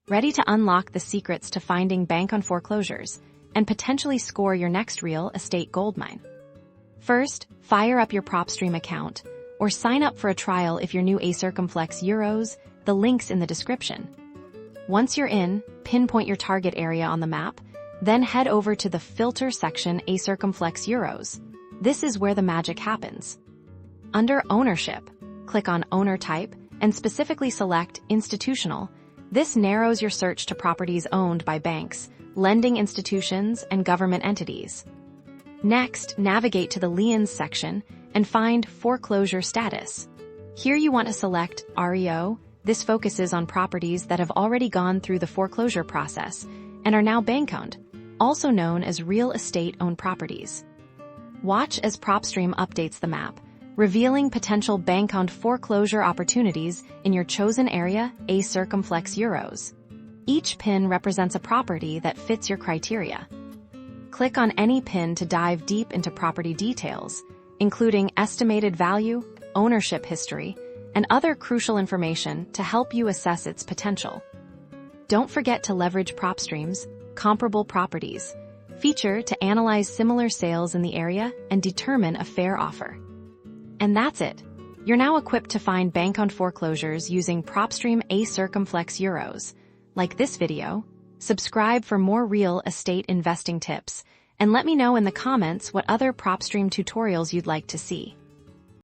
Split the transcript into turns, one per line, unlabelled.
ready to unlock the secrets to finding bank-owned foreclosures and potentially score your next real estate goldmine. First, fire up your Propstream account or sign up for a trial if you're new to Circumflex Euros, the link's in the description. Once you're in, pinpoint your target area on the map, then head over to the Filter section A Circumflex Euros. This is where the magic happens. Under Ownership, click on Owner Type and specifically select Institutional. This narrows your search to properties owned by banks, lending institutions, and government entities. Next, navigate to the Liens section and find Foreclosure Status. Here you want to select REO. This focuses on properties that have already gone through the foreclosure process and are now bank-owned, also known as real estate-owned properties. Watch as Propstream updates the map, revealing potential bank-owned foreclosure opportunities in your chosen area, A Circumflex Euros. Each pin represents a property that fits your criteria. Click on any pin to dive deep into property details, including estimated value, ownership history, and other crucial information to help you assess its potential. Don't forget to leverage Propstream's Comparable Properties feature to analyze similar sales in the area and determine a fair offer. And that's it. You're now equipped to find bank-owned foreclosures using Propstream A Circumflex Euros. Like this video, subscribe for more real estate investing tips, and let me know in the comments what other Propstream tutorials you'd like to see.